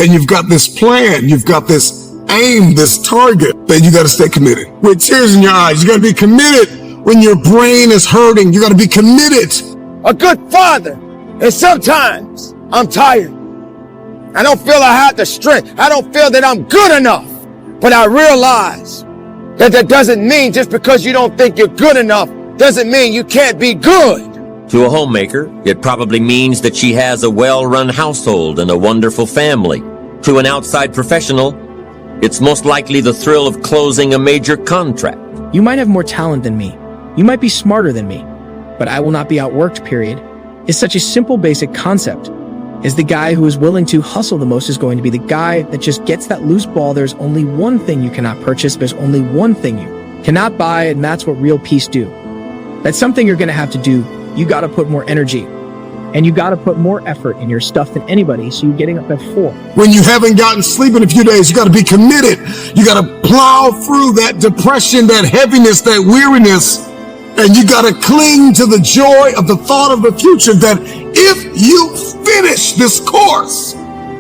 and you've got this plan, you've got this aim, this target, then you got to stay committed. With tears in your eyes, you got to be committed when your brain is hurting. You got to be committed. A good father. And sometimes I'm tired. I don't feel I have the strength. I don't feel that I'm good enough. But I realize that doesn't mean just because you don't think you're good enough doesn't mean you can't be good. To a homemaker, it probably means that she has a well-run household and a wonderful family. To an outside professional, it's most likely the thrill of closing a major contract. You might have more talent than me. You might be smarter than me. But I will not be outworked, period. It's such a simple, basic concept. Is the guy who is willing to hustle the most is going to be the guy that just gets that loose ball. There's only one thing you cannot purchase. There's only one thing you cannot buy, and that's what real peace do. That's something you're going to have to do. You got to put more energy, and you got to put more effort in your stuff than anybody, so you're getting up at 4. When you haven't gotten sleep in a few days, you got to be committed. You got to plow through that depression, that heaviness, that weariness, and you got to cling to the joy of the thought of the future that if you finish this course,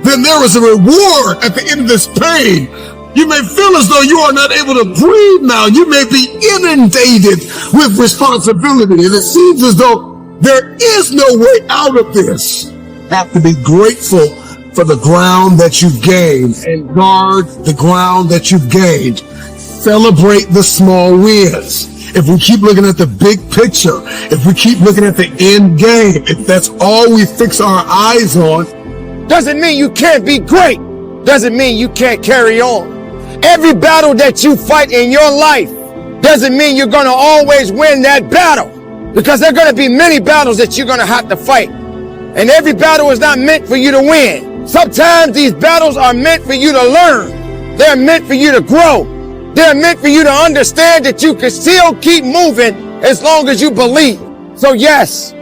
then there is a reward at the end of this pain. You may feel as though you are not able to breathe now. You may be inundated with responsibility, and it seems as though there is no way out of this. You have to be grateful for the ground that you've gained and guard the ground that you've gained. Celebrate the small wins. If we keep looking at the big picture, if we keep looking at the end game, if that's all we fix our eyes on, doesn't mean you can't be great. Doesn't mean you can't carry on. Every battle that you fight in your life doesn't mean you're going to always win that battle, because there are going to be many battles that you're going to have to fight. And every battle is not meant for you to win. Sometimes these battles are meant for you to learn. They're meant for you to grow. They're meant for you to understand that you can still keep moving as long as you believe. So yes,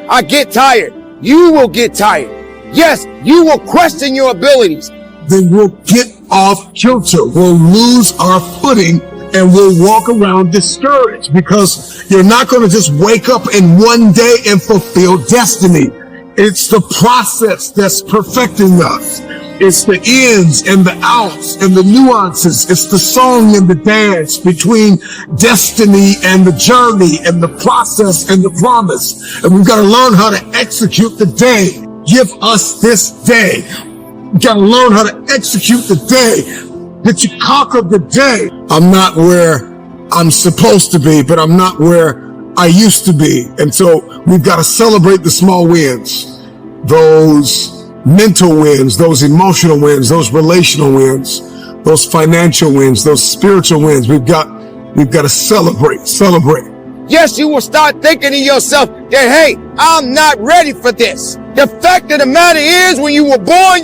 I get tired. You will get tired. Yes, you will question your abilities. Then we'll get off kilter. We'll lose our footing and we'll walk around discouraged, because you're not going to just wake up in one day and fulfill destiny. It's the process that's perfecting us. It's the ins and the outs and the nuances. It's the song and the dance between destiny and the journey and the process and the promise. And we've got to learn how to execute the day. Give us this day. We've got to learn how to execute the day, that you conquer the day. I'm not where I'm supposed to be, but I'm not where I used to be. And so we've got to celebrate the small wins, those mental wins, those emotional wins, those relational wins, those financial wins, those spiritual wins. We've got to celebrate. Yes, you will start thinking to yourself that, hey, I'm not ready for this. The fact of the matter is, when you were born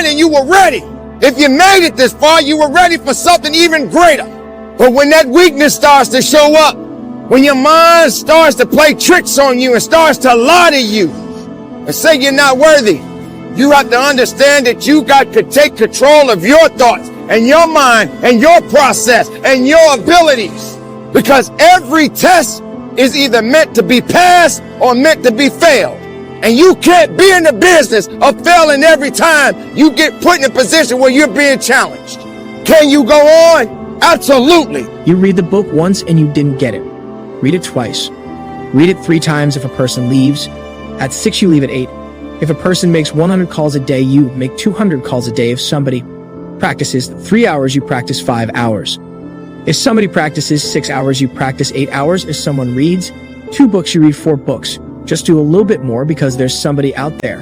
and you were ready. If you made it this far, you were ready for something even greater. But when that weakness starts to show up, when your mind starts to play tricks on you and starts to lie to you and say you're not worthy, you have to understand that you got to take control of your thoughts and your mind and your process and your abilities. Because every test is either meant to be passed or meant to be failed. And you can't be in the business of failing every time you get put in a position where you're being challenged. Can you go on? Absolutely. You read the book once and you didn't get it. Read it twice. Read it 3 times if a person leaves. At 6, you leave at 8. If a person makes 100 calls a day, you make 200 calls a day. If somebody practices 3 hours, you practice 5 hours. If somebody practices 6 hours, you practice 8 hours. If someone reads 2 books, you read 4 books. Just do a little bit more, because there's somebody out there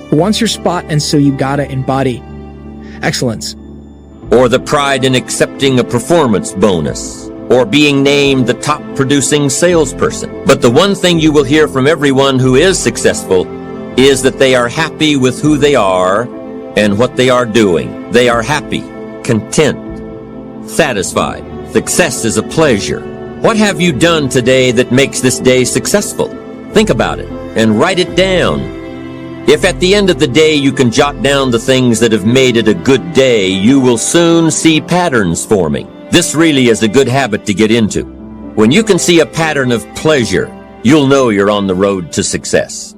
who wants your spot, and so you gotta embody excellence. Or the pride in accepting a performance bonus, or being named the top producing salesperson. But the one thing you will hear from everyone who is successful is that they are happy with who they are and what they are doing. They are happy, content, satisfied. Success is a pleasure. What have you done today that makes this day successful? Think about it and write it down. If at the end of the day you can jot down the things that have made it a good day, you will soon see patterns forming. This really is a good habit to get into. When you can see a pattern of pleasure, you'll know you're on the road to success.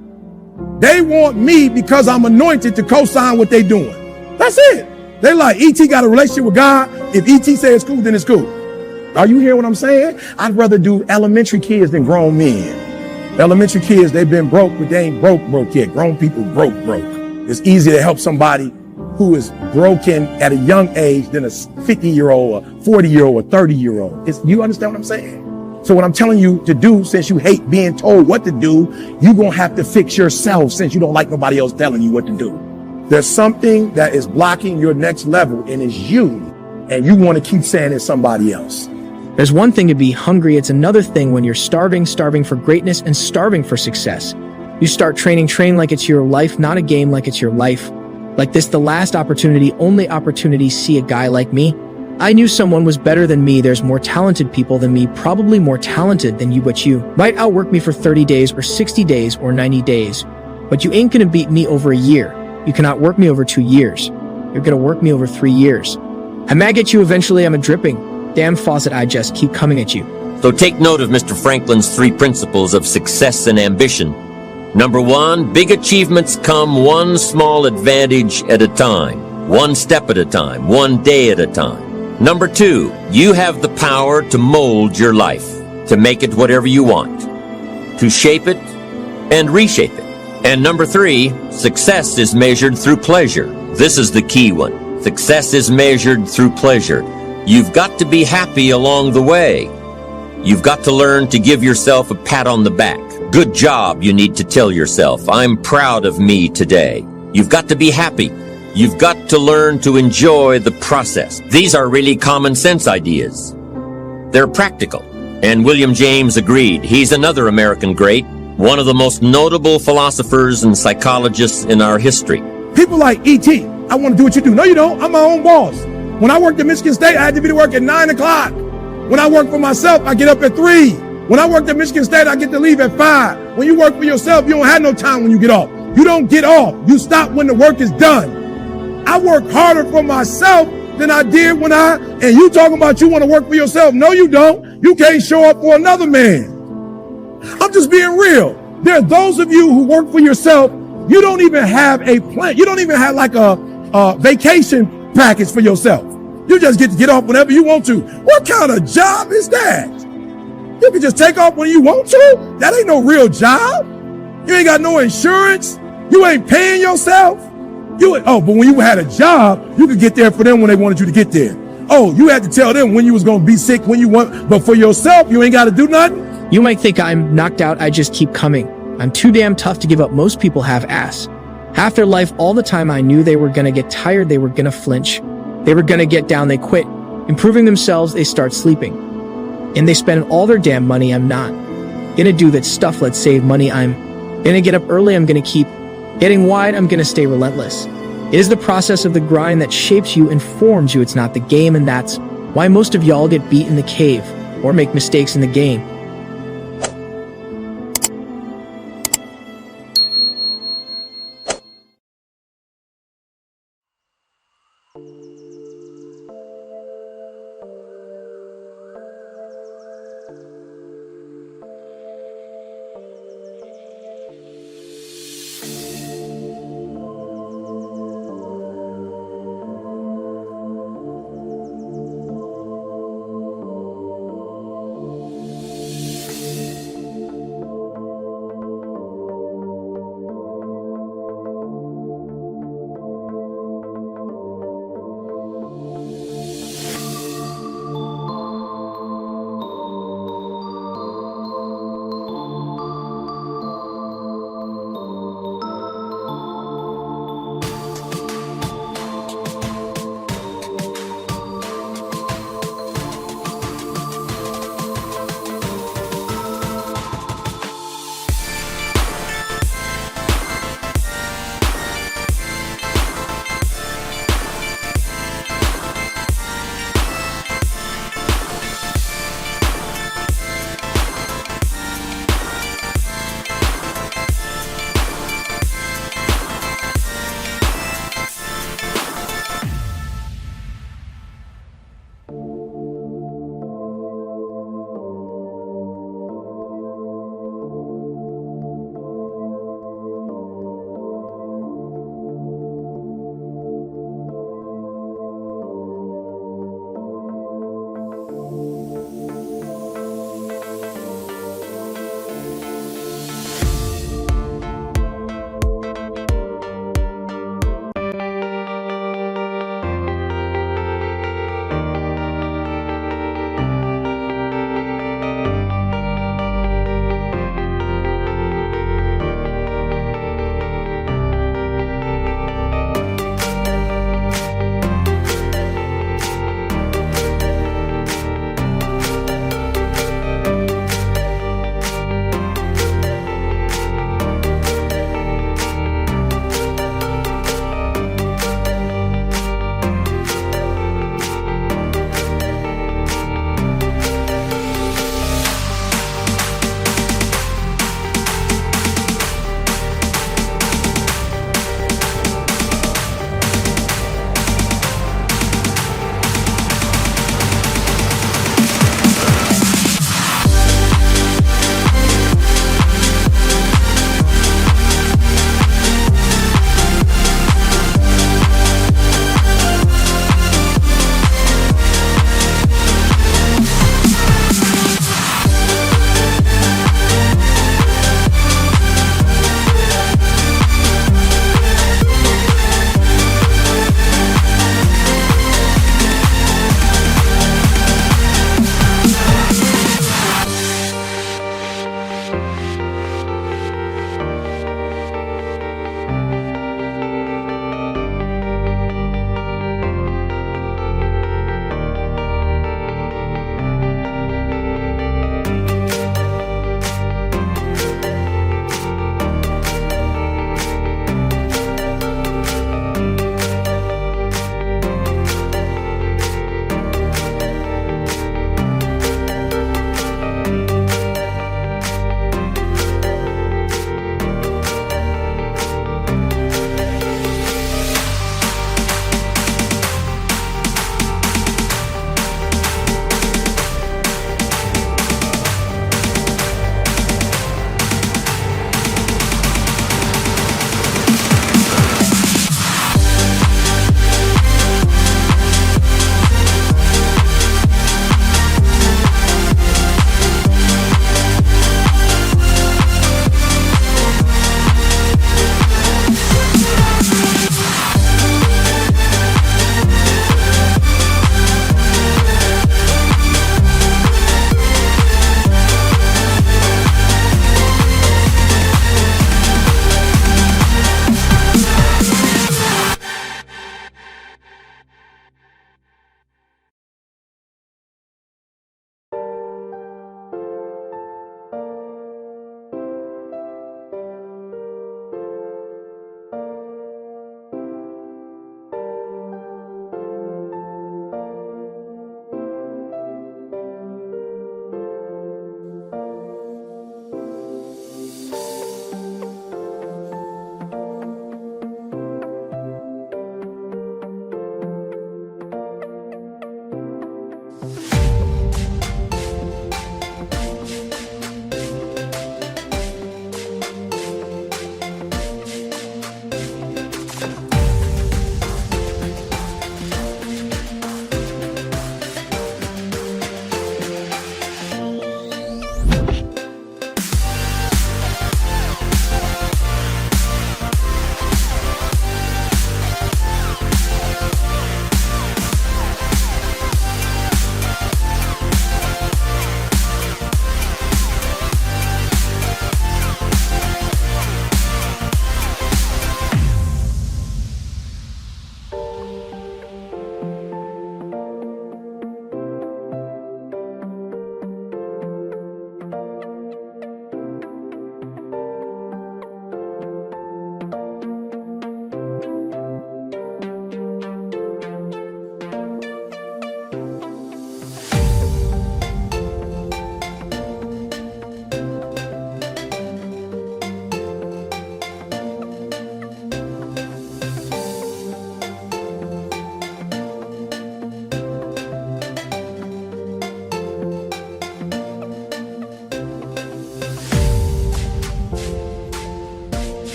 They want me because I'm anointed to co-sign what they're doing. That's it. They like, E.T. got a relationship with God. If E.T. says it's cool, then it's cool. Are you hearing what I'm saying? I'd rather do elementary kids than grown men. Elementary kids, they've been broke, but they ain't broke yet. Grown people broke. It's easier to help somebody who is broken at a young age than a 50-year-old, a 40-year-old, a 30-year-old. You understand what I'm saying? So what I'm telling you to do, since you hate being told what to do, you're going to have to fix yourself since you don't like nobody else telling you what to do. There's something that is blocking your next level, and it's you. And you want to keep saying it's somebody else. There's one thing to be hungry. It's another thing when you're starving for greatness and starving for success. You start training like it's your life, not a game, like it's your life. Like this, the last opportunity, only opportunity, see a guy like me. I knew someone was better than me. There's more talented people than me, probably more talented than you, but you might outwork me for 30 days or 60 days or 90 days. But you ain't gonna beat me over a year. You cannot work me over 2 years. You're gonna work me over 3 years. I mag at you eventually. I'm a dripping damn faucet. I just keep coming at you. So take note of Mr. Franklin's 3 principles of success and ambition. Number 1, big achievements come one small advantage at a time, one step at a time, one day at a time. Number 2, you have the power to mold your life, to make it whatever you want, to shape it and reshape it. And number 3, success is measured through pleasure. This is the key one. Success is measured through pleasure. You've got to be happy along the way. You've got to learn to give yourself a pat on the back. Good job, you need to tell yourself. I'm proud of me today. You've got to be happy. You've got to learn to enjoy the process. These are really common sense ideas. They're practical. And William James agreed. He's another American great, one of the most notable philosophers and psychologists in our history. People like E.T., I want to do what you do. No, you don't. I'm my own boss. When I worked at Michigan State, I had to be to work at 9 o'clock. When I work for myself, I get up at 3. When I worked at Michigan State, I get to leave at 5. When you work for yourself, you don't have no time when you get off. You don't get off. You stop when the work is done. I work harder for myself than I did and you talking about you want to work for yourself. No, you don't. You can't show up for another man. I'm just being real. There are those of you who work for yourself. You don't even have a plan. You don't even have like a vacation package for yourself. You just get to get off whenever you want to. What kind of job is that? You can just take off when you want to? That ain't no real job. You ain't got no insurance. You ain't paying yourself. But when you had a job, you could get there for them when they wanted you to get there. Oh, you had to tell them when you was going to be sick when you want, but for yourself, you ain't got to do nothing. You might think I'm knocked out. I just keep coming. I'm too damn tough to give up. Most people have ass. Half their life, all the time, I knew they were going to get tired. They were going to flinch. They were going to get down. They quit. Improving themselves, they start sleeping. And they spend all their damn money. I'm not going to do that stuff. Let's save money. I'm going to get up early. I'm going to keep getting wide. I'm going to stay relentless. It is the process of the grind that shapes you and forms you. It's not the game, and that's why most of y'all get beat in the cave or make mistakes in the game.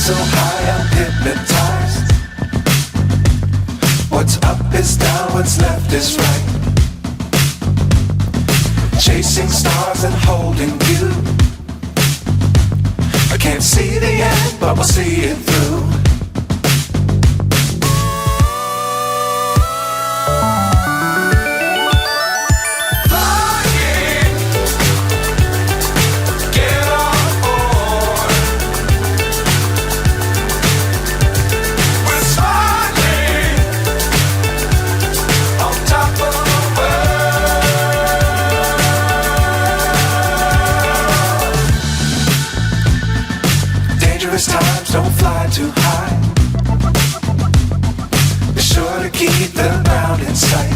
so high I'm hypnotized. What's up is down, what's left is right. Chasing stars and holding you. I can't see the end, but we'll see it through. Times don't fly too high. Be sure to keep the ground in sight.